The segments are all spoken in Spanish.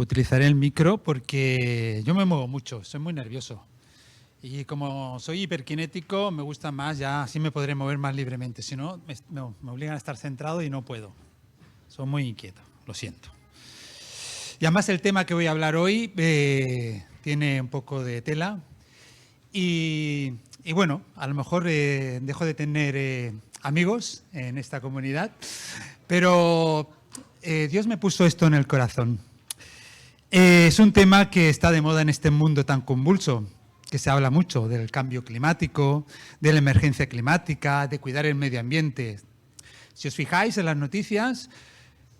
Utilizaré el micro porque yo me muevo mucho, soy muy nervioso. Y como soy hiperkinético, me gusta más, ya así me podré mover más libremente. Si no, me obligan a estar centrado y no puedo. Soy muy inquieto, lo siento. Y además el tema que voy a hablar hoy tiene un poco de tela. Y bueno, a lo mejor dejo de tener amigos en esta comunidad, pero Dios me puso esto en el corazón. Es un tema que está de moda en este mundo tan convulso, que se habla mucho del cambio climático, de la emergencia climática, de cuidar el medio ambiente. Si os fijáis en las noticias,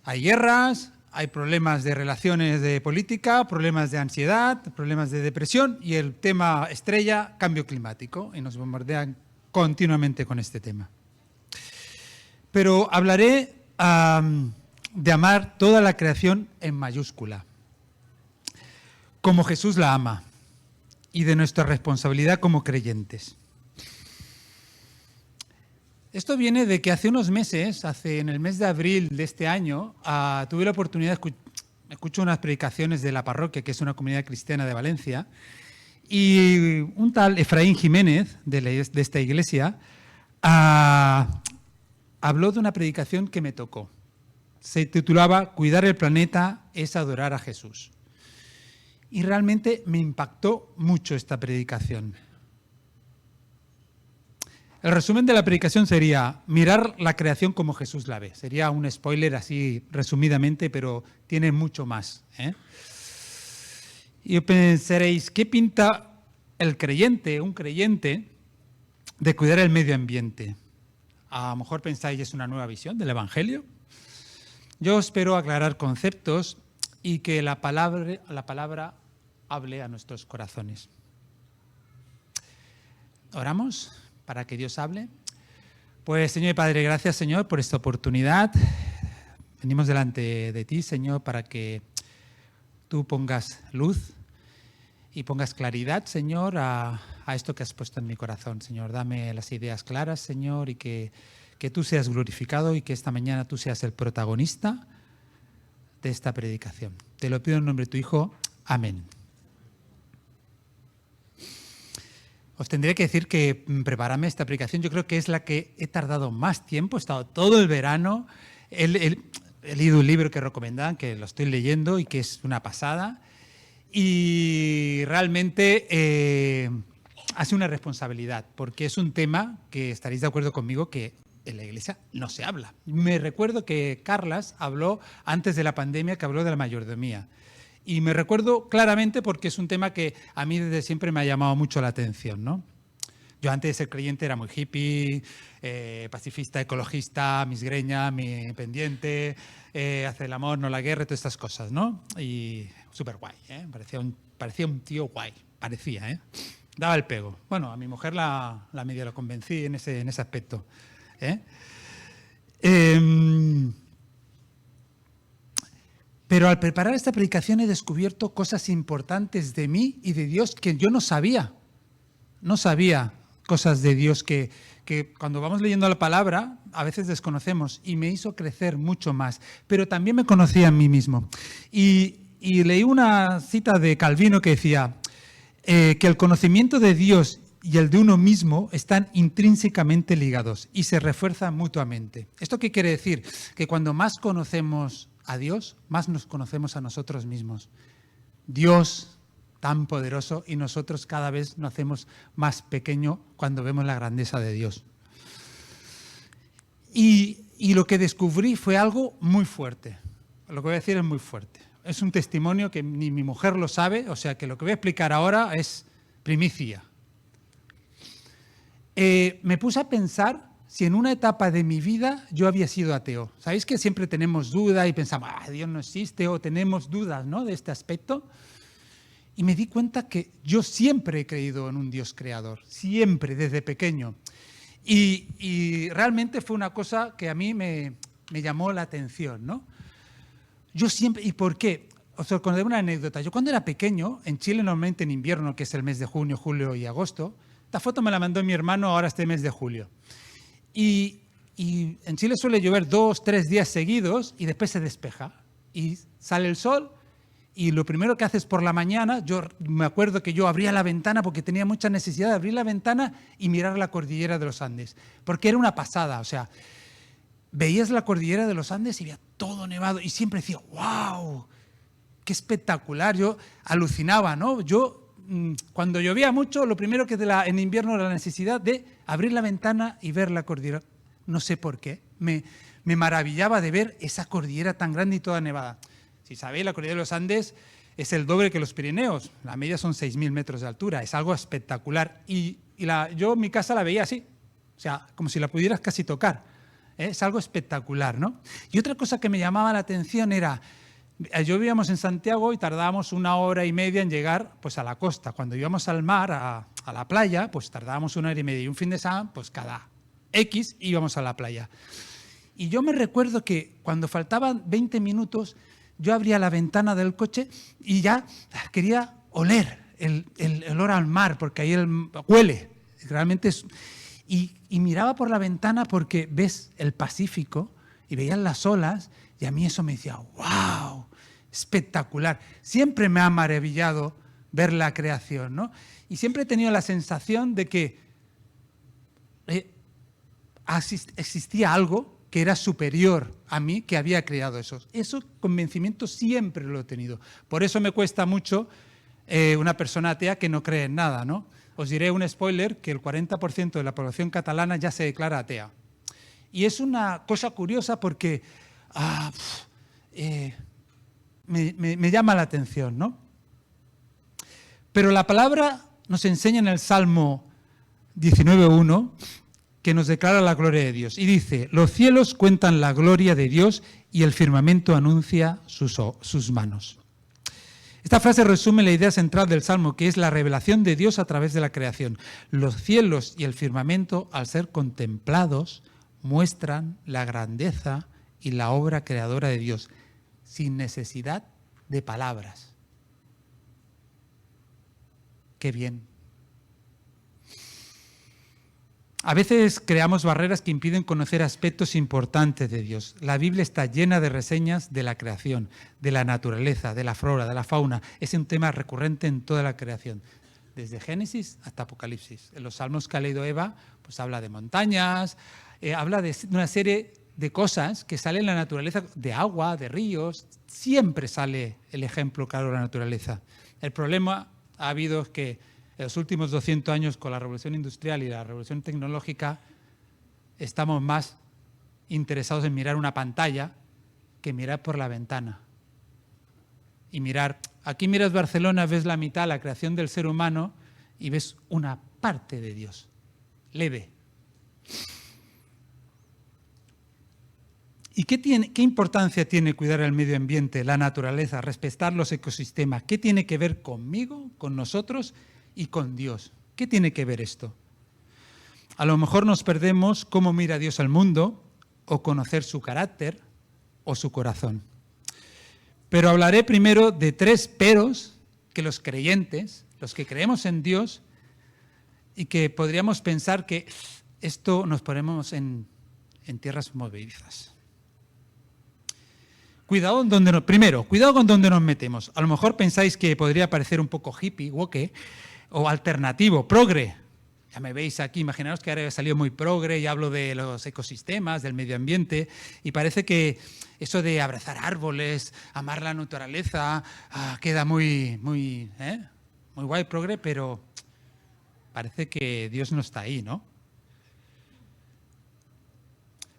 hay guerras, hay problemas de relaciones de política, problemas de ansiedad, problemas de depresión y el tema estrella, cambio climático, y nos bombardean continuamente con este tema. Pero hablaré de amar toda la creación en mayúscula, como Jesús la ama, y de nuestra responsabilidad como creyentes. Esto viene de que hace unos meses, en el mes de abril de este año, tuve la oportunidad de escuchar unas predicaciones de la parroquia, que es una comunidad cristiana de Valencia, y un tal Efraín Jiménez, de esta iglesia, habló de una predicación que me tocó. Se titulaba «Cuidar el planeta es adorar a Jesús». Y realmente me impactó mucho esta predicación. El resumen de la predicación sería mirar la creación como Jesús la ve. Sería un spoiler así resumidamente, pero tiene mucho más. Y pensaréis, ¿qué pinta el creyente, un creyente, de cuidar el medio ambiente? A lo mejor pensáis, ¿es una nueva visión del Evangelio? Yo espero aclarar conceptos y que la palabra hable a nuestros corazones. ¿Oramos para que Dios hable? Pues, Señor y Padre, gracias, Señor, por esta oportunidad. Venimos delante de ti, Señor, para que tú pongas luz y pongas claridad, Señor, a esto que has puesto en mi corazón. Señor, dame las ideas claras, Señor, y que tú seas glorificado y que esta mañana tú seas el protagonista de esta predicación. Te lo pido en nombre de tu Hijo. Amén. Os tendría que decir que prepararme esta predicación, yo creo que es la que he tardado más tiempo, he estado todo el verano, he leído un libro que recomendaban, que lo estoy leyendo y que es una pasada, y realmente ha sido una responsabilidad, porque es un tema que estaréis de acuerdo conmigo que en la iglesia no se habla. Me recuerdo que Carlas habló antes de la pandemia, que habló de la mayordomía. Y me recuerdo claramente porque es un tema que a mí desde siempre me ha llamado mucho la atención, ¿no? Yo antes de ser creyente era muy hippie, pacifista, ecologista, misgreña, mi pendiente, hacer el amor, no la guerra, todas estas cosas, ¿no? Y súper guay, ¿eh? Parecía un tío guay, parecía, ¿eh? Daba el pego. Bueno, a mi mujer la medio la convencí en ese aspecto, ¿eh? Pero al preparar esta predicación he descubierto cosas importantes de mí y de Dios que yo no sabía. No sabía cosas de Dios que cuando vamos leyendo la palabra a veces desconocemos, y me hizo crecer mucho más. Pero también me conocí a mí mismo. Y leí una cita de Calvino que decía que el conocimiento de Dios y el de uno mismo están intrínsecamente ligados y se refuerzan mutuamente. ¿Esto qué quiere decir? Que cuando más conocemos a Dios, más nos conocemos a nosotros mismos. Dios tan poderoso y nosotros cada vez nos hacemos más pequeño cuando vemos la grandeza de Dios. Y lo que descubrí fue algo muy fuerte. Lo que voy a decir es muy fuerte. Es un testimonio que ni mi mujer lo sabe, o sea que lo que voy a explicar ahora es primicia. Me puse a pensar si en una etapa de mi vida yo había sido ateo. ¿Sabéis que siempre tenemos duda y pensamos, Dios no existe, o tenemos dudas, ¿no?, de este aspecto? Y me di cuenta que yo siempre he creído en un Dios creador, siempre, desde pequeño. Y realmente fue una cosa que a mí me llamó la atención, ¿no? Yo siempre, ¿y por qué? Os contaré una anécdota. Yo cuando era pequeño, en Chile normalmente en invierno, que es el mes de junio, julio y agosto, esta foto me la mandó mi hermano ahora este mes de julio. Y en Chile suele llover 2, 3 días seguidos y después se despeja y sale el sol y lo primero que haces por la mañana, yo me acuerdo que yo abría la ventana porque tenía mucha necesidad de abrir la ventana y mirar la cordillera de los Andes, porque era una pasada, o sea, veías la cordillera de los Andes y veía todo nevado y siempre decía, ¡wow! ¡Qué espectacular! Yo alucinaba, ¿no? Yo, cuando llovía mucho, lo primero que en invierno era la necesidad de abrir la ventana y ver la cordillera. No sé por qué. Me maravillaba de ver esa cordillera tan grande y toda nevada. Si sabéis, la cordillera de los Andes es el doble que los Pirineos. La media son 6.000 metros de altura. Es algo espectacular. Yo en mi casa la veía así. O sea, como si la pudieras casi tocar. Es algo espectacular, ¿no? Y otra cosa que me llamaba la atención era, yo vivíamos en Santiago y tardábamos 1 hora y media en llegar pues, a la costa. Cuando íbamos al mar, a la playa, pues tardábamos 1 hora y media. Y un fin de semana, pues cada X íbamos a la playa. Y yo me recuerdo que cuando faltaban 20 minutos, yo abría la ventana del coche y ya quería oler el olor al mar, porque ahí huele. Realmente es... Y miraba por la ventana porque ves el Pacífico y veías las olas y a mí eso me decía, ¡wow! Espectacular. Siempre me ha maravillado ver la creación, ¿no? Y siempre he tenido la sensación de que existía algo que era superior a mí, que había creado eso. Ese convencimiento siempre lo he tenido. Por eso me cuesta mucho una persona atea que no cree en nada, ¿no? Os diré un spoiler, que el 40% de la población catalana ya se declara atea. Y es una cosa curiosa porque me llama la atención, ¿no? Pero la palabra nos enseña en el Salmo 19.1 que nos declara la gloria de Dios. Y dice, los cielos cuentan la gloria de Dios y el firmamento anuncia sus manos. Esta frase resume la idea central del Salmo, que es la revelación de Dios a través de la creación. Los cielos y el firmamento, al ser contemplados, muestran la grandeza y la obra creadora de Dios, sin necesidad de palabras. ¡Qué bien! A veces creamos barreras que impiden conocer aspectos importantes de Dios. La Biblia está llena de reseñas de la creación, de la naturaleza, de la flora, de la fauna. Es un tema recurrente en toda la creación, desde Génesis hasta Apocalipsis. En los salmos que ha leído Eva, pues habla de montañas, habla de una serie de cosas que salen en la naturaleza, de agua, de ríos. Siempre sale el ejemplo claro de la naturaleza. El problema ha habido que en los últimos 200 años, con la revolución industrial y la revolución tecnológica, estamos más interesados en mirar una pantalla que mirar por la ventana. Y mirar, aquí miras Barcelona, ves la mitad, la creación del ser humano, y ves una parte de Dios, leve. ¿Y qué importancia tiene cuidar el medio ambiente, la naturaleza, respetar los ecosistemas? ¿Qué tiene que ver conmigo, con nosotros y con Dios? ¿Qué tiene que ver esto? A lo mejor nos perdemos cómo mira Dios al mundo, o conocer su carácter o su corazón. Pero hablaré primero de 3 peros que los creyentes, los que creemos en Dios, y que podríamos pensar que esto nos ponemos en tierras movedizas. Cuidado con dónde nos metemos. A lo mejor pensáis que podría parecer un poco hippie, woke, o alternativo, progre. Ya me veis aquí, imaginaos que ahora he salido muy progre y hablo de los ecosistemas, del medio ambiente, y parece que eso de abrazar árboles, amar la naturaleza, queda muy guay, progre, pero parece que Dios no está ahí, ¿no?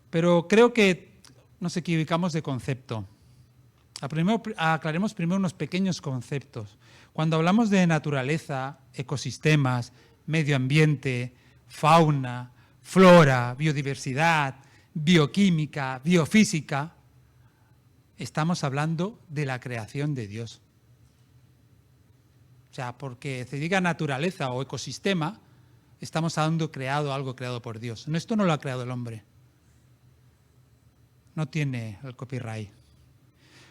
Pero creo que nos equivocamos de concepto. Aclaremos primero unos pequeños conceptos. Cuando hablamos de naturaleza, ecosistemas, medio ambiente, fauna, flora, biodiversidad, bioquímica, biofísica, estamos hablando de la creación de Dios. O sea, porque se diga naturaleza o ecosistema, estamos hablando de algo creado por Dios. Esto no lo ha creado el hombre. No tiene el copyright.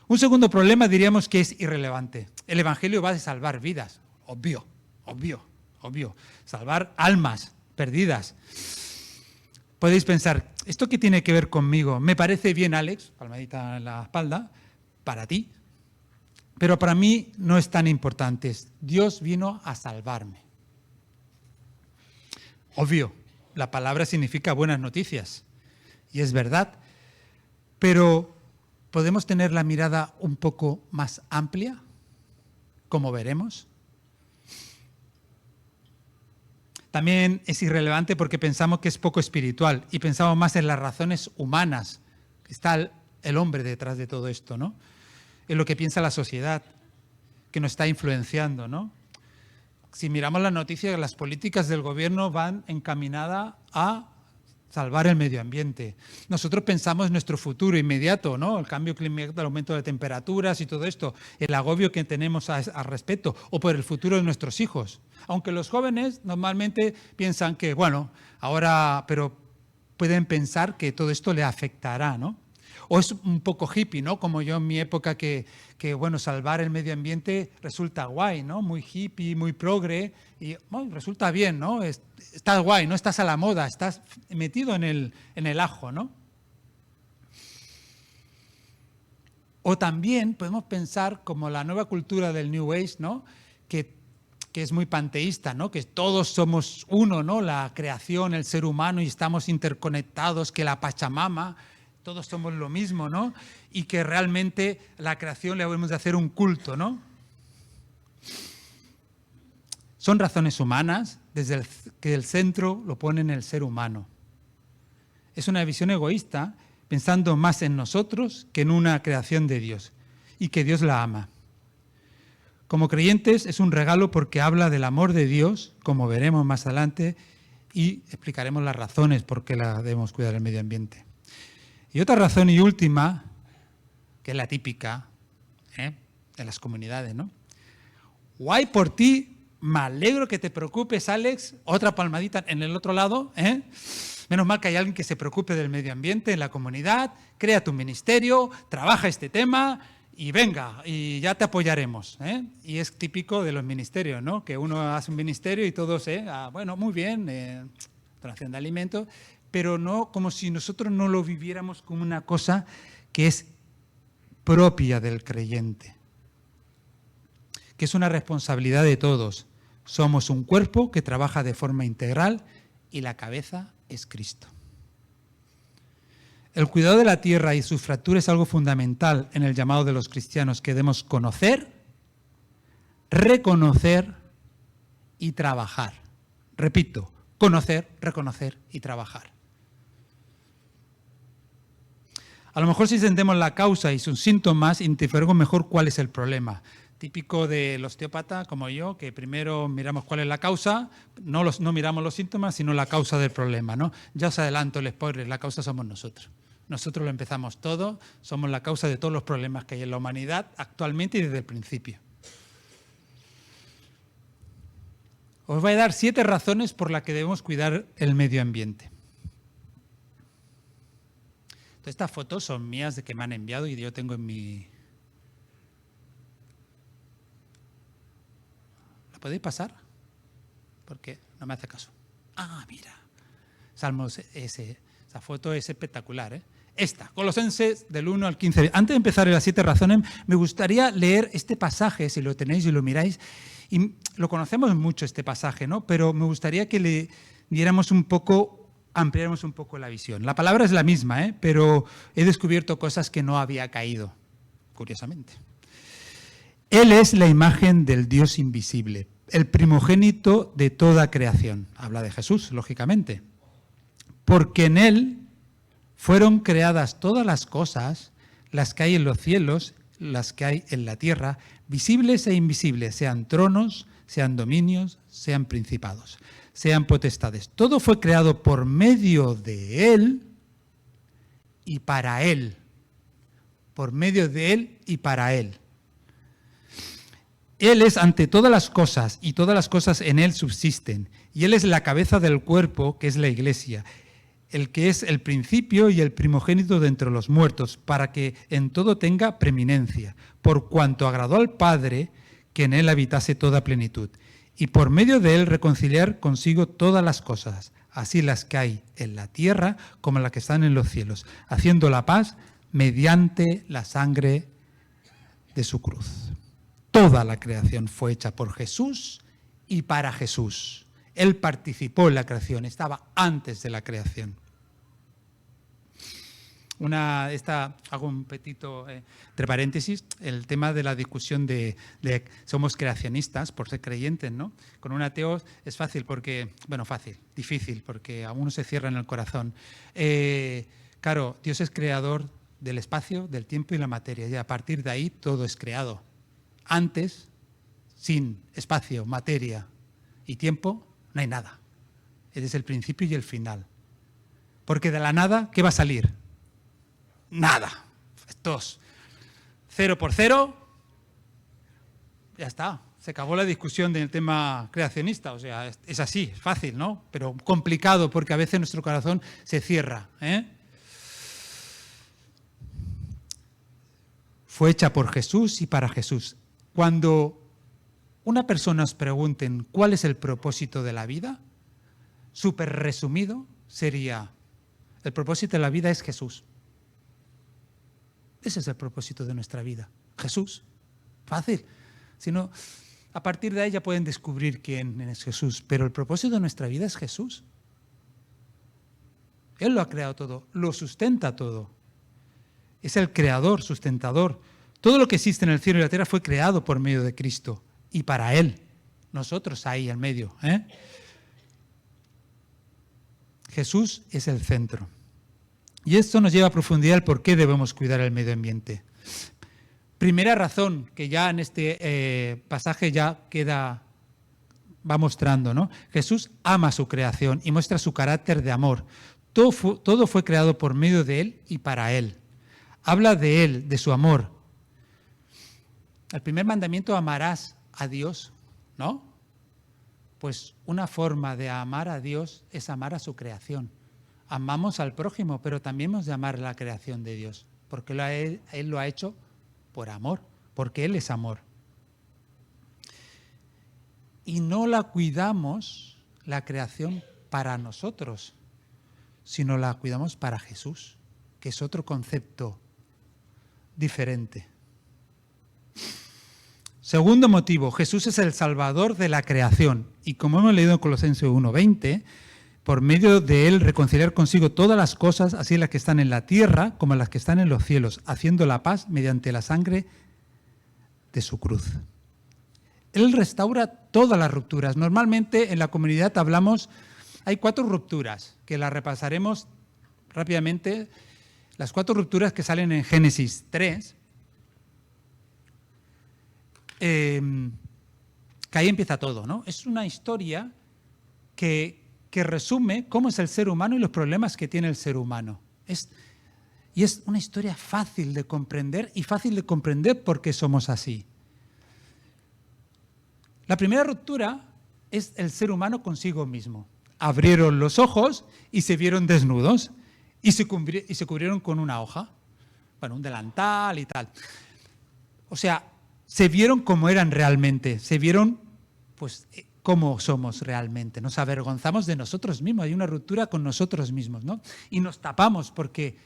Un segundo problema diríamos que es irrelevante. El Evangelio va de salvar vidas, obvio. Salvar almas perdidas. Podéis pensar, ¿esto qué tiene que ver conmigo? Me parece bien, Alex, palmadita en la espalda, para ti. Pero para mí no es tan importante. Dios vino a salvarme. Obvio, la palabra significa buenas noticias. Y es verdad. Pero ¿podemos tener la mirada un poco más amplia? Como veremos. También es irrelevante porque pensamos que es poco espiritual y pensamos más en las razones humanas. Está el hombre detrás de todo esto, ¿no? En lo que piensa la sociedad, que nos está influenciando, ¿no? Si miramos las noticias, las políticas del gobierno van encaminadas a salvar el medio ambiente. Nosotros pensamos en nuestro futuro inmediato, ¿no? El cambio climático, el aumento de temperaturas y todo esto, el agobio que tenemos al respecto, o por el futuro de nuestros hijos. Aunque los jóvenes normalmente piensan que, bueno, ahora, pero pueden pensar que todo esto le afectará, ¿no? O es un poco hippie, ¿no? Como yo en mi época que bueno, salvar el medio ambiente resulta guay, ¿no? Muy hippie, muy progre, y bueno, resulta bien, ¿no? Estás guay, no estás a la moda, estás metido en el ajo, ¿no? O también podemos pensar como la nueva cultura del New Age, ¿no? Que es muy panteísta, ¿no? Que todos somos uno, ¿no? La creación, el ser humano, y estamos interconectados, que la Pachamama, todos somos lo mismo, ¿no? Y que realmente la creación le debemos de hacer un culto, ¿no? Son razones humanas, desde que el centro lo pone en el ser humano. Es una visión egoísta, pensando más en nosotros que en una creación de Dios, y que Dios la ama. Como creyentes es un regalo porque habla del amor de Dios, como veremos más adelante, y explicaremos las razones por qué debemos cuidar el medio ambiente. Y otra razón y última, que es la típica de las comunidades, ¿no? Guay por ti, me alegro que te preocupes, Alex. Otra palmadita en el otro lado, ¿eh? Menos mal que hay alguien que se preocupe del medio ambiente en la comunidad, crea tu ministerio, trabaja este tema y venga, y ya te apoyaremos, ¿eh? Y es típico de los ministerios, ¿no? Que uno hace un ministerio y todos, bueno, muy bien, donación de alimentos, pero no como si nosotros no lo viviéramos como una cosa que es propia del creyente, que es una responsabilidad de todos. Somos un cuerpo que trabaja de forma integral y la cabeza es Cristo. El cuidado de la tierra y sus fracturas es algo fundamental en el llamado de los cristianos que debemos conocer, reconocer y trabajar. Repito, conocer, reconocer y trabajar. A lo mejor si entendemos la causa y sus síntomas, identificaremos mejor cuál es el problema. Típico del osteópata, como yo, que primero miramos cuál es la causa, no miramos los síntomas, sino la causa del problema, ¿no? Ya os adelanto el spoiler, la causa somos nosotros. Nosotros lo empezamos todo, somos la causa de todos los problemas que hay en la humanidad actualmente y desde el principio. Os voy a dar 7 razones por las que debemos cuidar el medio ambiente. Todas estas fotos son mías de que me han enviado y yo tengo en mi... ¿La podéis pasar? Porque no me hace caso. Ah, mira. Salmos, esa foto es espectacular, ¿eh? Esta, Colosenses del 1 al 15. Antes de empezar en las 7 razones, me gustaría leer este pasaje, si lo tenéis y lo miráis. Y lo conocemos mucho este pasaje, ¿no? Pero me gustaría que le diéramos un poco... ampliáramos un poco la visión. La palabra es la misma, pero he descubierto cosas que no había caído, curiosamente. Él es la imagen del Dios invisible, el primogénito de toda creación. Habla de Jesús, lógicamente. Porque en Él fueron creadas todas las cosas, las que hay en los cielos, las que hay en la tierra, visibles e invisibles, sean tronos, sean dominios, sean principados, sean potestades. Todo fue creado por medio de Él y para Él. Por medio de Él y para Él. Él es ante todas las cosas y todas las cosas en Él subsisten. Y Él es la cabeza del cuerpo, que es la Iglesia, el que es el principio y el primogénito de entre los muertos, para que en todo tenga preeminencia, por cuanto agradó al Padre que en Él habitase toda plenitud. Y por medio de Él reconciliar consigo todas las cosas, así las que hay en la tierra como las que están en los cielos, haciendo la paz mediante la sangre de su cruz. Toda la creación fue hecha por Jesús y para Jesús. Él participó en la creación, estaba antes de la creación. Hago un petito entre paréntesis, el tema de la discusión de somos creacionistas por ser creyentes, ¿no? Con un ateo es fácil porque, difícil, porque a uno se cierra en el corazón. Claro, Dios es creador del espacio, del tiempo y la materia, y a partir de ahí todo es creado. Antes, sin espacio, materia y tiempo, no hay nada. Ese es el principio y el final. Porque de la nada, ¿qué va a salir? Nada. Estos 0 por 0, ya está. Se acabó la discusión del tema creacionista. O sea, es así, es fácil, ¿no? Pero complicado porque a veces nuestro corazón se cierra. Fue hecha por Jesús y para Jesús. Cuando una persona os pregunten cuál es el propósito de la vida, súper resumido sería, el propósito de la vida es Jesús. Ese es el propósito de nuestra vida. Jesús. Fácil. Si no, a partir de ahí ya pueden descubrir quién es Jesús. Pero el propósito de nuestra vida es Jesús. Él lo ha creado todo, lo sustenta todo. Es el creador, sustentador. Todo lo que existe en el cielo y la tierra fue creado por medio de Cristo. Y para Él. Nosotros ahí en medio. Jesús es el centro. Y esto nos lleva a profundidad el por qué debemos cuidar el medio ambiente. Primera razón que ya en este pasaje ya va mostrando, ¿no? Jesús ama su creación y muestra su carácter de amor. Todo fue creado por medio de Él y para Él. Habla de Él, de su amor. El primer mandamiento, amarás a Dios, ¿no? Pues una forma de amar a Dios es amar a su creación. Amamos al prójimo, pero también hemos de amar la creación de Dios, porque Él lo ha hecho por amor, porque Él es amor. Y no la cuidamos, la creación, para nosotros, sino la cuidamos para Jesús, que es otro concepto diferente. Segundo motivo, Jesús es el Salvador de la creación. Y como hemos leído en Colosenses 1:20, por medio de Él reconciliar consigo todas las cosas, así las que están en la tierra como las que están en los cielos, haciendo la paz mediante la sangre de su cruz. Él restaura todas las rupturas. Normalmente en la comunidad hay 4 rupturas, que las repasaremos rápidamente. Las 4 rupturas que salen en Génesis 3, que ahí empieza todo, ¿no? Es una historia que resume cómo es el ser humano y los problemas que tiene el ser humano. Y es una historia fácil de comprender y fácil de comprender por qué somos así. La primera ruptura es el ser humano consigo mismo. Abrieron los ojos y se vieron desnudos y se cubrieron con una hoja, un delantal y tal. O sea, se vieron como eran realmente, se vieron pues cómo somos realmente. Nos avergonzamos de nosotros mismos, hay una ruptura con nosotros mismos, ¿no? Y nos tapamos porque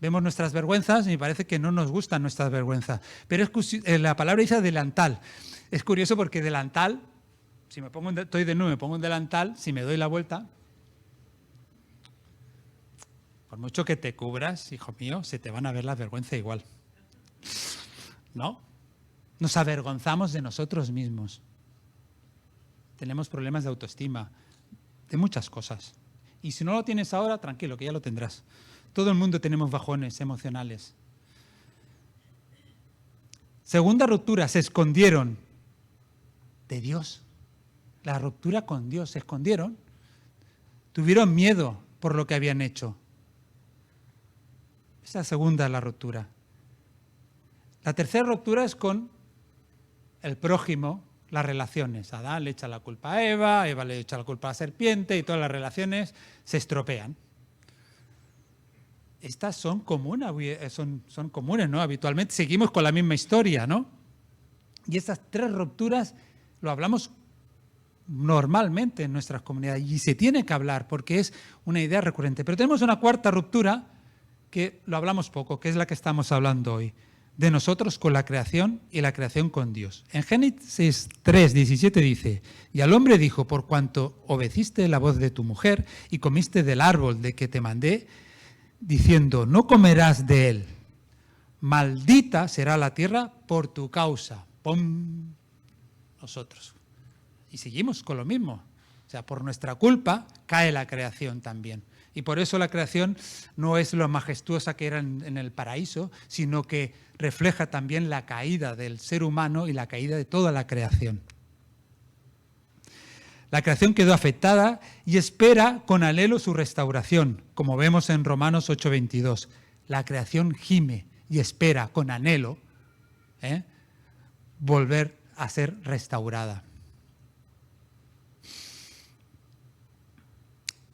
vemos nuestras vergüenzas y parece que no nos gustan nuestras vergüenzas. Pero la palabra dice delantal. Es curioso porque delantal, si estoy desnudo, me pongo un delantal, si me doy la vuelta, por mucho que te cubras, hijo mío, se te van a ver las vergüenzas igual. ¿No? Nos avergonzamos de nosotros mismos. Tenemos problemas de autoestima, de muchas cosas. Y si no lo tienes ahora, tranquilo, que ya lo tendrás. Todo el mundo tenemos bajones emocionales. Segunda ruptura, se escondieron de Dios. La ruptura con Dios, se escondieron. Tuvieron miedo por lo que habían hecho. Esa segunda es la ruptura. La tercera ruptura es con el prójimo, las relaciones. Adán le echa la culpa a Eva, Eva le echa la culpa a la serpiente y todas las relaciones se estropean. Estas son comunes, ¿no? Habitualmente seguimos con la misma historia, ¿no? Y estas 3 rupturas lo hablamos normalmente en nuestras comunidades y se tiene que hablar porque es una idea recurrente. Pero tenemos una 4ª ruptura que lo hablamos poco, que es la que estamos hablando hoy. de nosotros con la creación y la creación con Dios. En Génesis 3:17 dice, y al hombre dijo, por cuanto obedeciste la voz de tu mujer y comiste del árbol de que te mandé, diciendo, no comerás de él, maldita será la tierra por tu causa. ¡Pum! Nosotros. Y seguimos con lo mismo. O sea, por nuestra culpa cae la creación también. Y por eso la creación no es lo majestuosa que era en el paraíso, sino que refleja también la caída del ser humano y la caída de toda la creación. La creación quedó afectada y espera con anhelo su restauración, como vemos en Romanos 8:22. La creación gime y espera con anhelo volver a ser restaurada.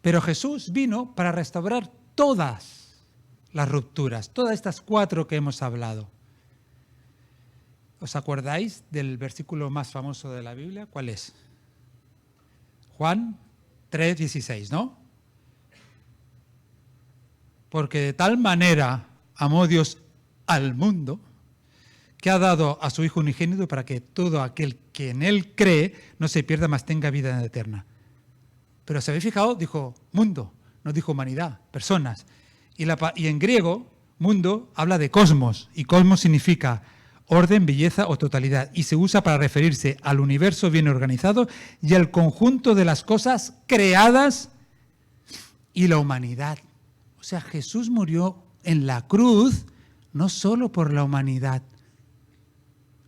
Pero Jesús vino para restaurar todas las rupturas, todas estas 4 que hemos hablado. ¿Os acordáis del versículo más famoso de la Biblia? ¿Cuál es? Juan 3:16, ¿no? Porque de tal manera amó Dios al mundo que ha dado a su Hijo unigénito para que todo aquel que en Él cree no se pierda, mas tenga vida eterna. Pero ¿se habéis fijado? Dijo mundo, no dijo humanidad, personas. Y en griego, mundo habla de cosmos, y cosmos significa orden, belleza o totalidad, y se usa para referirse al universo bien organizado y al conjunto de las cosas creadas y la humanidad. O sea, Jesús murió en la cruz no solo por la humanidad.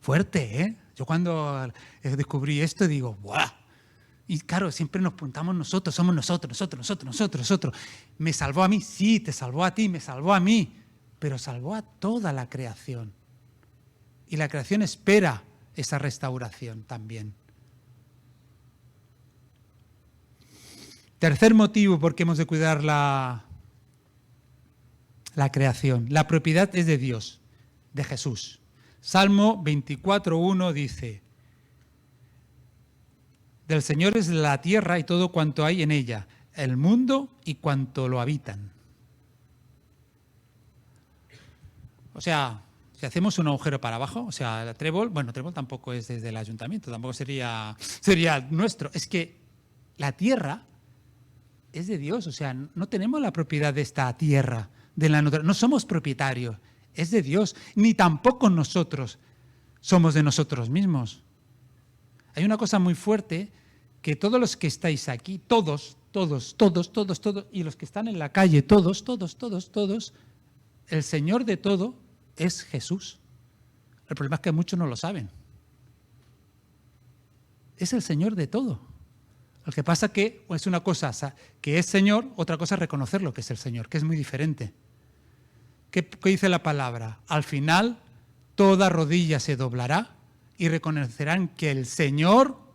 Fuerte, ¿eh? Yo cuando descubrí esto digo, ¡buah! Y claro, siempre nos apuntamos nosotros, somos nosotros. ¿Me salvó a mí? Sí, te salvó a ti, me salvó a mí, pero salvó a toda la creación. Y la creación espera esa restauración también. Tercer motivo por qué hemos de cuidar la creación. La propiedad es de Dios, de Jesús. Salmo 24:1 dice, del Señor es la tierra y todo cuanto hay en ella, el mundo y cuanto lo habitan. O sea, si hacemos un agujero para abajo, o sea, la trébol, bueno, trébol tampoco es desde el ayuntamiento, tampoco sería nuestro. Es que la tierra es de Dios, o sea, no tenemos la propiedad de esta tierra, de la naturaleza, no somos propietarios, es de Dios, ni tampoco nosotros somos de nosotros mismos. Hay una cosa muy fuerte, que todos los que estáis aquí, todos, y los que están en la calle, todos, el Señor de todo es Jesús. El problema es que muchos no lo saben. Es el Señor de todo. Lo que pasa que es una cosa que es Señor, otra cosa es reconocerlo que es el Señor, que es muy diferente. ¿Qué dice la palabra? Al final, toda rodilla se doblará y reconocerán que el Señor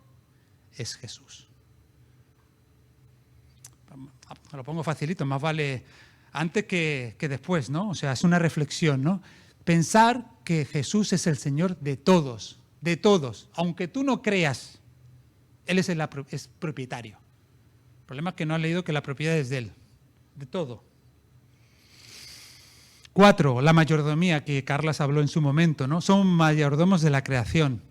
es Jesús. Lo pongo facilito, más vale antes que después, ¿no? O sea, es una reflexión, ¿no? Pensar que Jesús es el Señor de todos, aunque tú no creas, Él es propietario. El problema es que no has leído que la propiedad es de Él, de todo. 4, la mayordomía, que Carlas habló en su momento, ¿no? Son mayordomos de la creación.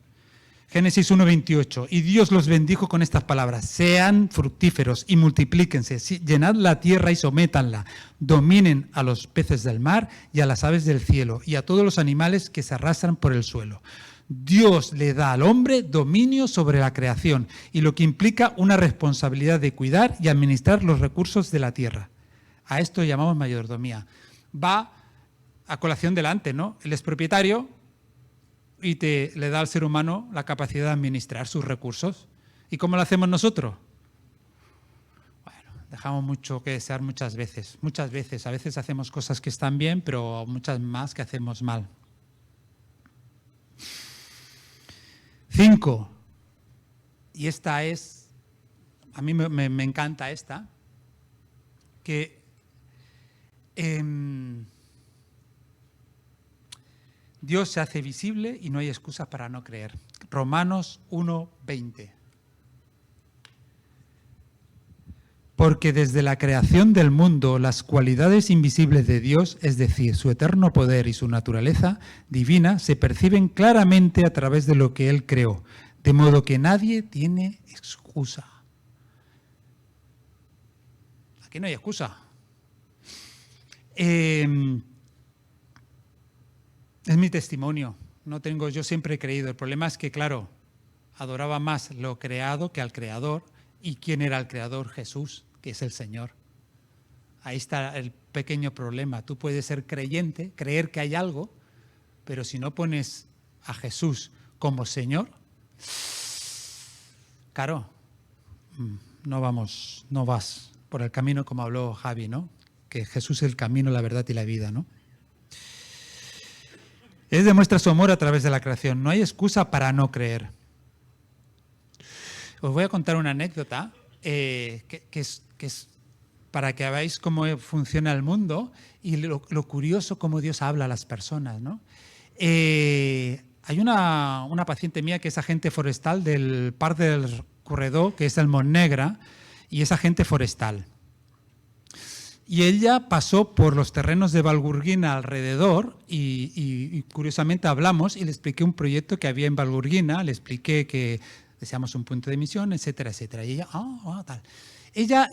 Génesis 1:28, y Dios los bendijo con estas palabras, sean fructíferos y multiplíquense, llenad la tierra y sométanla, dominen a los peces del mar y a las aves del cielo y a todos los animales que se arrastran por el suelo. Dios le da al hombre dominio sobre la creación y lo que implica una responsabilidad de cuidar y administrar los recursos de la tierra. A esto llamamos mayordomía. Va a colación delante, ¿no? Él es propietario y le da al ser humano la capacidad de administrar sus recursos. ¿Y cómo lo hacemos nosotros? Bueno, dejamos mucho que desear muchas veces. A veces hacemos cosas que están bien, pero muchas más que hacemos mal. 5. Y esta es, a mí me encanta esta, que Dios se hace visible y no hay excusa para no creer. Romanos 1:20. Porque desde la creación del mundo, las cualidades invisibles de Dios, es decir, su eterno poder y su naturaleza divina, se perciben claramente a través de lo que Él creó, de modo que nadie tiene excusa. Aquí no hay excusa. Es mi testimonio. Yo siempre he creído. El problema es que, claro, adoraba más lo creado que al Creador. ¿Y quién era el Creador? Jesús, que es el Señor. Ahí está el pequeño problema. Tú puedes ser creyente, creer que hay algo, pero si no pones a Jesús como Señor, claro, no vas por el camino como habló Javi, ¿no? Que Jesús es el camino, la verdad y la vida, ¿no? Él demuestra su amor a través de la creación. No hay excusa para no creer. Os voy a contar una anécdota que es para que veáis cómo funciona el mundo y lo curioso cómo Dios habla a las personas, ¿no? Hay una paciente mía que es agente forestal del Parc del Corredor, que es el Montnegra, y es agente forestal. Y ella pasó por los terrenos de Valgurguina alrededor y curiosamente hablamos y le expliqué un proyecto que había en Valgurguina, le expliqué que deseamos un punto de emisión, etcétera, etcétera. Y ella, tal. Ella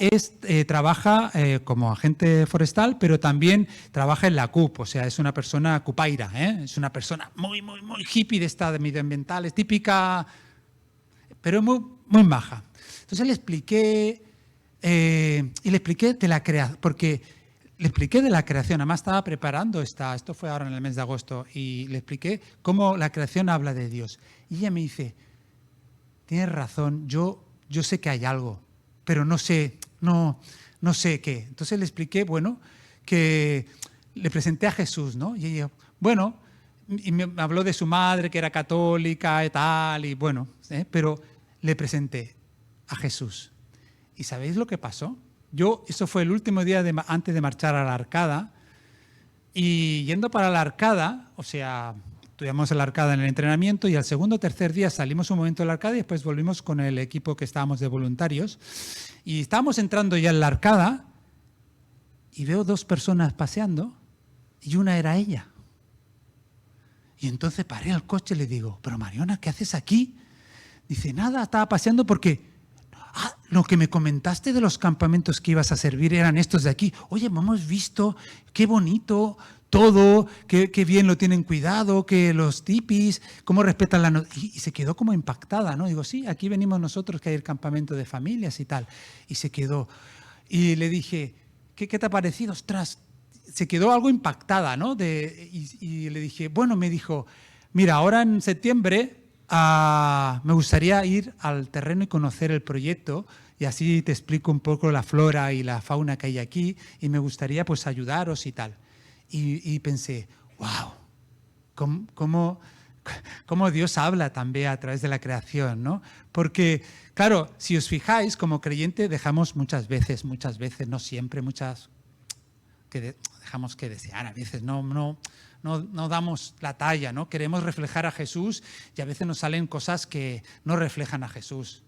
trabaja como agente forestal, pero también trabaja en la CUP, o sea, es una persona cupaira, es una persona muy, muy, muy hippie de esta de medioambientales, típica, pero muy, muy maja. Entonces le expliqué, de la creación, porque le expliqué de la creación, además estaba preparando esto fue ahora en el mes de agosto, y le expliqué cómo la creación habla de Dios. Y ella me dice, tienes razón, yo sé que hay algo, pero no sé qué. Entonces le expliqué, bueno, que le presenté a Jesús, ¿no? Y ella, bueno, y me habló de su madre, que era católica y tal, y bueno, pero le presenté a Jesús. ¿Y sabéis lo que pasó? Eso fue el último día antes de marchar a la Arcada, y yendo para la Arcada, o sea, tuvimos la Arcada en el entrenamiento y al segundo o tercer día salimos un momento de la Arcada y después volvimos con el equipo que estábamos de voluntarios. Y estábamos entrando ya en la Arcada y veo dos personas paseando y una era ella. Y entonces paré al coche y le digo, pero Mariona, ¿qué haces aquí? Dice, nada, estaba paseando porque lo que me comentaste de los campamentos que ibas a servir eran estos de aquí. Oye, hemos visto, qué bonito todo, qué bien lo tienen cuidado, que los tipis, cómo respetan la... Y se quedó como impactada, ¿no? Digo, sí, aquí venimos nosotros, que hay el campamento de familias y tal. Y se quedó. Y le dije, ¿qué te ha parecido? Ostras, se quedó algo impactada, ¿no? Y le dije, bueno, me dijo, mira, ahora en septiembre me gustaría ir al terreno y conocer el proyecto y así te explico un poco la flora y la fauna que hay aquí y me gustaría pues ayudaros y tal. Y pensé, wow, cómo Dios habla también a través de la creación, ¿no? Porque, claro, si os fijáis, como creyente dejamos muchas veces, no siempre, dejamos que desear, a veces no damos la talla, ¿no? Queremos reflejar a Jesús y a veces nos salen cosas que no reflejan a Jesús.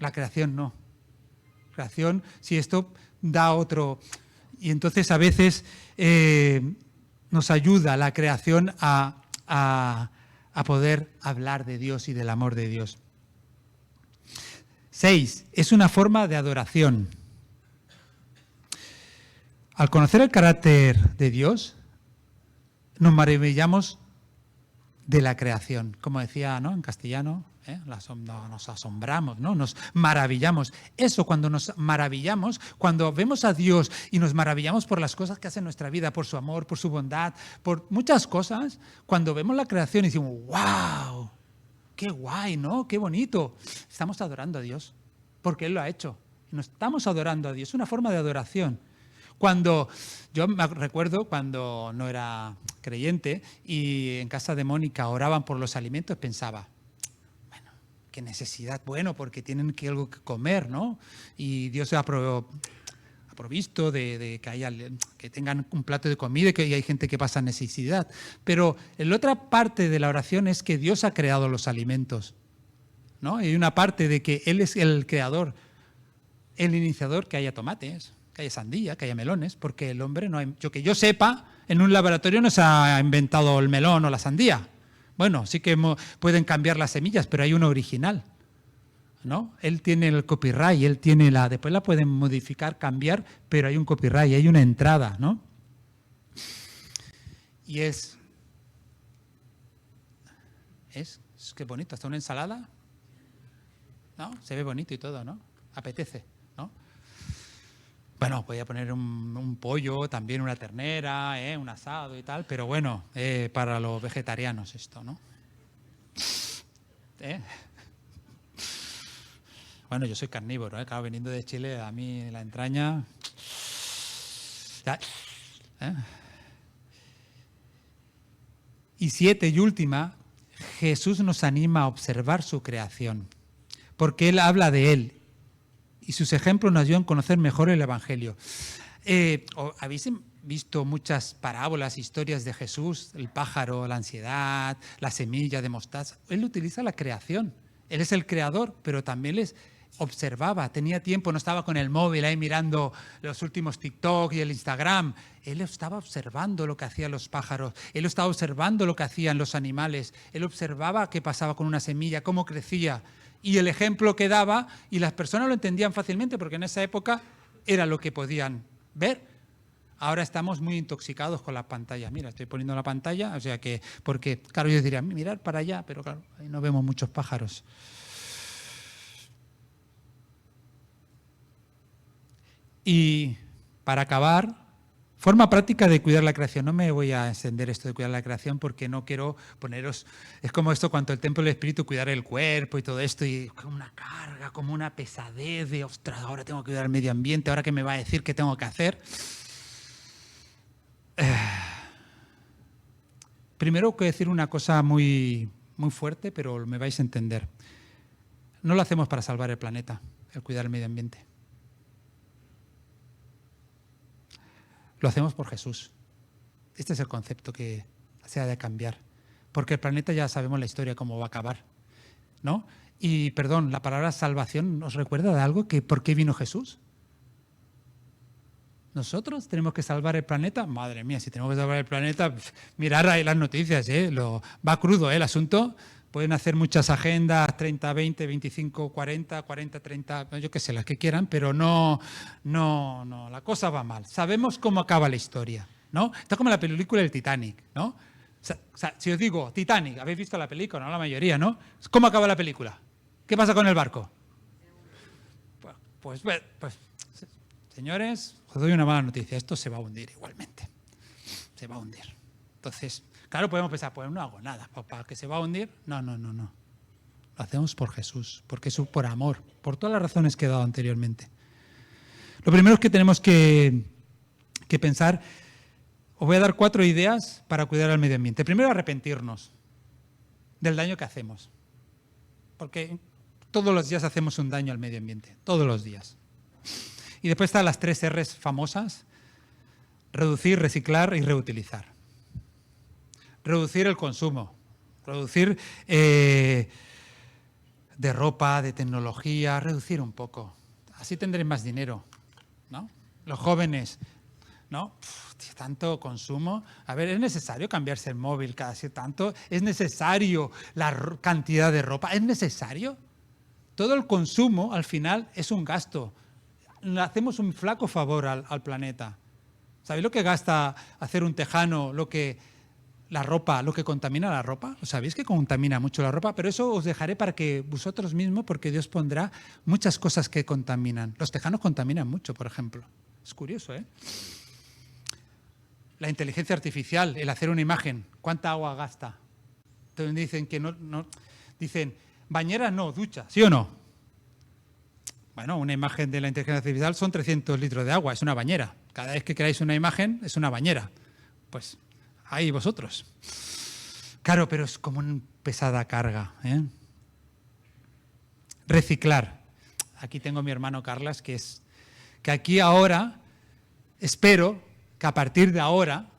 La creación no. La creación, si esto da otro... Y entonces a veces nos ayuda la creación a poder hablar de Dios y del amor de Dios. 6. Es una forma de adoración. Al conocer el carácter de Dios, nos maravillamos de la creación. Como decía, ¿no? En castellano, nos asombramos, ¿no? Nos maravillamos. Eso, cuando nos maravillamos, cuando vemos a Dios y nos maravillamos por las cosas que hace en nuestra vida, por su amor, por su bondad, por muchas cosas, cuando vemos la creación y decimos, ¡wow! ¡Qué guay!, ¿no? ¡Qué bonito! Estamos adorando a Dios, porque Él lo ha hecho. Nos estamos adorando a Dios. Es una forma de adoración. Yo me recuerdo cuando no era creyente y en casa de Mónica oraban por los alimentos, pensaba, bueno, qué necesidad, bueno, porque tienen algo que comer, ¿no? Y Dios ha provisto de que tengan un plato de comida y que hay gente que pasa necesidad. Pero la otra parte de la oración es que Dios ha creado los alimentos, ¿no? Hay una parte de que Él es el creador. el iniciador que haya tomates, que haya sandía, que haya melones, porque el hombre no hay, que yo sepa, en un laboratorio no se ha inventado el melón o la sandía. Bueno, sí que pueden cambiar las semillas, pero hay uno original, ¿no? Él tiene el copyright, él tiene después la pueden modificar, cambiar, pero hay un copyright, hay una entrada, ¿no? Y es qué bonito, hasta una ensalada, ¿no? Se ve bonito y todo, ¿no? Apetece, ¿no? Bueno, voy a poner un pollo, también una ternera, un asado y tal, pero bueno, para los vegetarianos esto, ¿no? Bueno, yo soy carnívoro, claro, viniendo de Chile, a mí la entraña... Y 7 y última, Jesús nos anima a observar su creación, porque Él habla de Él y sus ejemplos nos ayudan a conocer mejor el Evangelio. ¿Habéis visto muchas parábolas, historias de Jesús? El pájaro, la ansiedad, la semilla de mostaza. Él utiliza la creación. Él es el creador, pero también les observaba, tenía tiempo, no estaba con el móvil ahí mirando los últimos TikTok y el Instagram. Él estaba observando lo que hacían los pájaros, él estaba observando lo que hacían los animales, él observaba qué pasaba con una semilla, cómo crecía y el ejemplo que daba, y las personas lo entendían fácilmente porque en esa época era lo que podían ver. Ahora estamos muy intoxicados con las pantallas. Mira, estoy poniendo la pantalla, o sea que, porque claro, yo diría, mirar para allá, pero claro, ahí no vemos muchos pájaros. Y para acabar, forma práctica de cuidar la creación. No me voy a extender esto de cuidar la creación porque no quiero poneros... Es como esto cuando el templo del espíritu, cuidar el cuerpo y todo esto, y como una carga, como una pesadez de, ostras, ahora tengo que cuidar el medio ambiente, ahora qué me va a decir qué tengo que hacer. Primero quiero decir una cosa muy, muy fuerte, pero me vais a entender. No lo hacemos para salvar el planeta, el cuidar el medio ambiente. Lo hacemos por Jesús. Este es el concepto que se ha de cambiar. Porque el planeta ya sabemos la historia cómo va a acabar, ¿no? Y, perdón, la palabra salvación nos recuerda de algo, que ¿por qué vino Jesús? ¿Nosotros tenemos que salvar el planeta? Madre mía, si tenemos que salvar el planeta, mirar ahí las noticias, va crudo el asunto. Pueden hacer muchas agendas, 30, 20, 25, 40, 40, 30, yo qué sé, las que quieran, pero no, la cosa va mal. Sabemos cómo acaba la historia, ¿no? Está como la película del Titanic, ¿no? O sea, si os digo, Titanic, habéis visto la película, ¿no? La mayoría, ¿no? ¿Cómo acaba la película? ¿Qué pasa con el barco? Pues señores, os doy una mala noticia, esto se va a hundir igualmente. Se va a hundir. Entonces... Claro, podemos pensar, pues no hago nada, ¿para que se va a hundir? No. Lo hacemos por Jesús, porque es por amor, por todas las razones que he dado anteriormente. Lo primero es que tenemos que pensar, os voy a dar 4 ideas para cuidar al medio ambiente. Primero, arrepentirnos del daño que hacemos, porque todos los días hacemos un daño al medio ambiente, todos los días. Y después están las 3 R's famosas: reducir, reciclar y reutilizar. Reducir el consumo, reducir de ropa, de tecnología, reducir un poco. Así tendréis más dinero, ¿no? Los jóvenes, ¿no? Tanto consumo. A ver, ¿es necesario cambiarse el móvil cada cierto tanto? ¿Es necesario la cantidad de ropa? ¿Es necesario? Todo el consumo, al final, es un gasto. Le hacemos un flaco favor al planeta. ¿Sabéis lo que gasta hacer un tejano, la ropa, lo que contamina la ropa? ¿Lo sabéis que contamina mucho la ropa? Pero eso os dejaré para que vosotros mismos, porque Dios pondrá muchas cosas que contaminan. Los tejanos contaminan mucho, por ejemplo. Es curioso, ¿eh? La inteligencia artificial, el hacer una imagen, ¿cuánta agua gasta? Entonces dicen que no dicen, bañera no, ducha, ¿sí o no? Bueno, una imagen de la inteligencia artificial son 300 litros de agua, es una bañera. Cada vez que creáis una imagen, es una bañera. Pues ahí vosotros. Claro, pero es como una pesada carga, ¿eh? Reciclar. Aquí tengo a mi hermano Carlas, que aquí ahora, espero que a partir de ahora,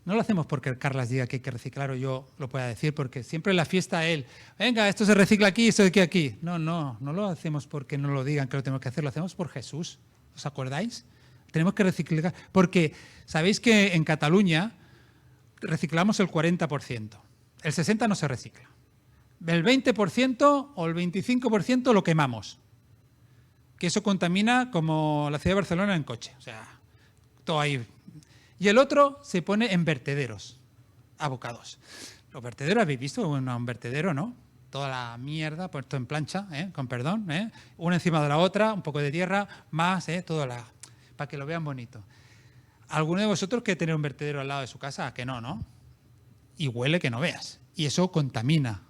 No lo hacemos porque Carlas diga que hay que reciclar o yo lo pueda decir, porque siempre en la fiesta él, venga, esto se recicla aquí, esto de aquí. No lo hacemos porque no lo digan que lo tenemos que hacer, lo hacemos por Jesús. ¿Os acordáis? Tenemos que reciclar, porque sabéis que en Cataluña reciclamos el 40%, el 60% no se recicla. El 20% o el 25% lo quemamos, que eso contamina como la ciudad de Barcelona en coche, o sea, todo ahí. Y el otro se pone en vertederos, abocados. Los vertederos, ¿habéis visto? Bueno, un vertedero, ¿no? Toda la mierda puesto en plancha, con perdón, una encima de la otra, un poco de tierra, más, para que lo vean bonito. ¿Alguno de vosotros quiere tener un vertedero al lado de su casa? Que no, ¿no? Y huele que no veas. Y eso contamina.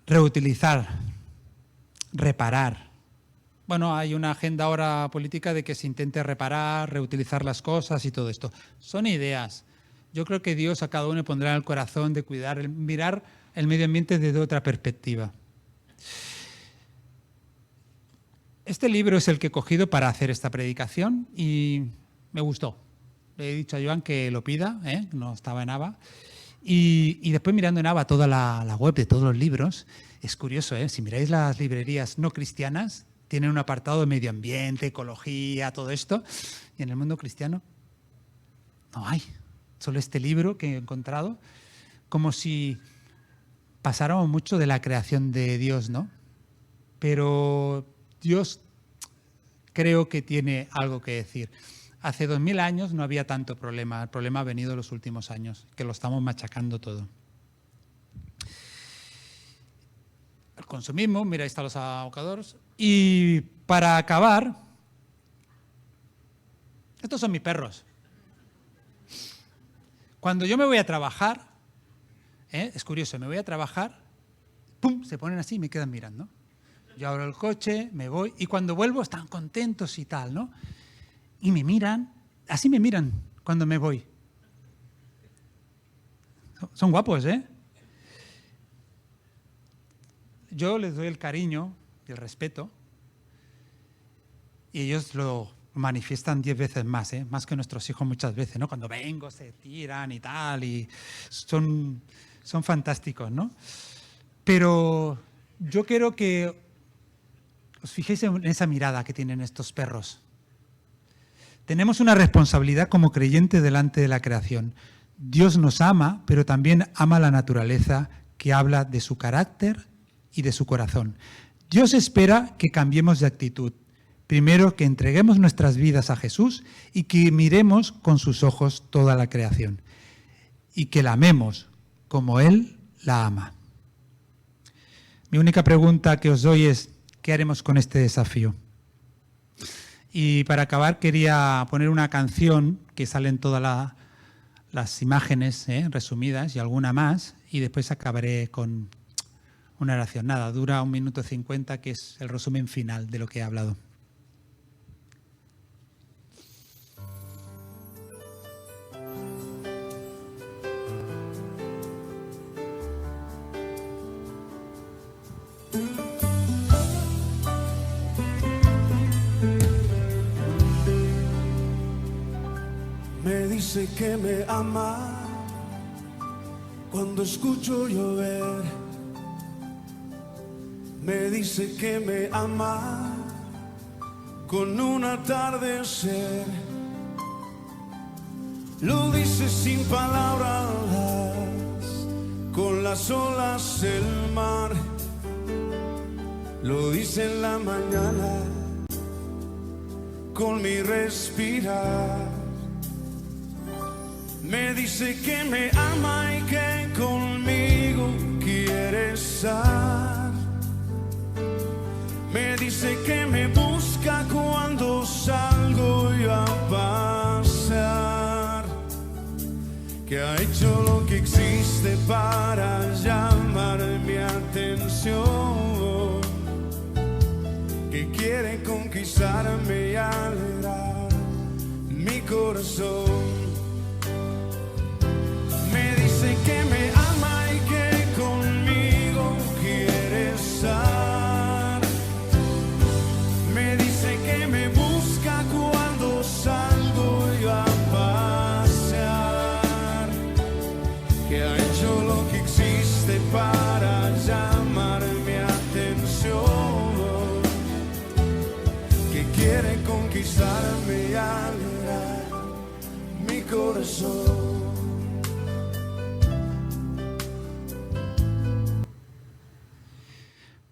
Reutilizar, reparar. Bueno, hay una agenda ahora política de que se intente reparar, reutilizar las cosas y todo esto. Son ideas. Yo creo que Dios a cada uno le pondrá en el corazón de cuidar, mirar el medio ambiente desde otra perspectiva. Este libro es el que he cogido para hacer esta predicación y me gustó. Le he dicho a Joan que lo pida, no estaba en ABA. Y después mirando en ABA toda la web de todos los libros, es curioso, si miráis las librerías no cristianas, tienen un apartado de medio ambiente, ecología, todo esto, y en el mundo cristiano no hay. Solo este libro que he encontrado, como si pasáramos mucho de la creación de Dios, ¿no? Pero Dios creo que tiene algo que decir. Hace 2000 años no había tanto problema. El problema ha venido en los últimos años, que lo estamos machacando todo. El consumismo, mira, ahí están los abocados. Y para acabar, estos son mis perros. Cuando yo me voy a trabajar, es curioso, me voy a trabajar, ¡pum!, se ponen así y me quedan mirando. Yo abro el coche, me voy y cuando vuelvo están contentos y tal, ¿no? Y me miran, así me miran cuando me voy. Son guapos, ¿eh? Yo les doy el cariño y el respeto y ellos lo manifiestan 10 veces más, más que nuestros hijos muchas veces, ¿no? Cuando vengo se tiran y tal y son fantásticos, ¿no? Pero yo quiero que os fijéis en esa mirada que tienen estos perros. Tenemos una responsabilidad como creyentes delante de la creación. Dios nos ama, pero también ama la naturaleza, que habla de su carácter y de su corazón. Dios espera que cambiemos de actitud. Primero, que entreguemos nuestras vidas a Jesús y que miremos con sus ojos toda la creación. Y que la amemos como Él la ama. Mi única pregunta que os doy es, ¿qué haremos con este desafío? Y para acabar quería poner una canción que sale en todas las imágenes resumidas y alguna más, y después acabaré con una oración. Nada, dura 1 minuto 50, que es el resumen final de lo que he hablado. Me dice que me ama cuando escucho llover. Me dice que me ama con un atardecer. Lo dice sin palabras, con las olas del mar. Lo dice en la mañana, con mi respirar. Me dice que me ama y que conmigo quiere estar. Me dice que me busca cuando salgo yo a pasear. Que ha hecho lo que existe para llamar mi atención. Que quiere conquistarme y alegrar mi corazón. Me dice que me ama y que conmigo quiere estar. Me dice que me busca cuando que ha hecho lo que existe para llamar mi atención, que quiere conquistarme y alegrar mi corazón.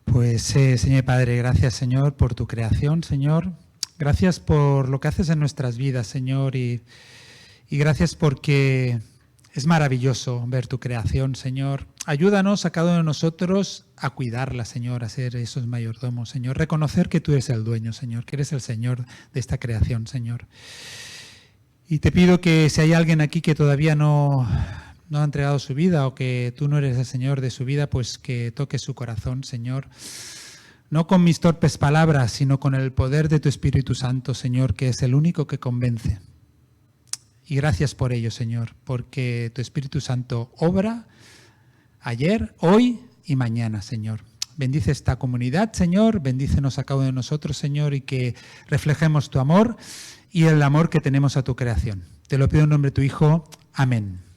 Pues Señor Padre, gracias Señor por tu creación, Señor. Gracias por lo que haces en nuestras vidas, Señor, y gracias porque es maravilloso ver tu creación, Señor. Ayúdanos a cada uno de nosotros a cuidarla, Señor, a ser esos mayordomos, Señor. Reconocer que tú eres el dueño, Señor, que eres el Señor de esta creación, Señor. Y te pido que si hay alguien aquí que todavía no ha entregado su vida o que tú no eres el Señor de su vida, pues que toques su corazón, Señor. No con mis torpes palabras, sino con el poder de tu Espíritu Santo, Señor, que es el único que convence. Y gracias por ello, Señor, porque tu Espíritu Santo obra ayer, hoy y mañana, Señor. Bendice esta comunidad, Señor, bendícenos a cada uno de nosotros, Señor, y que reflejemos tu amor y el amor que tenemos a tu creación. Te lo pido en nombre de tu Hijo. Amén.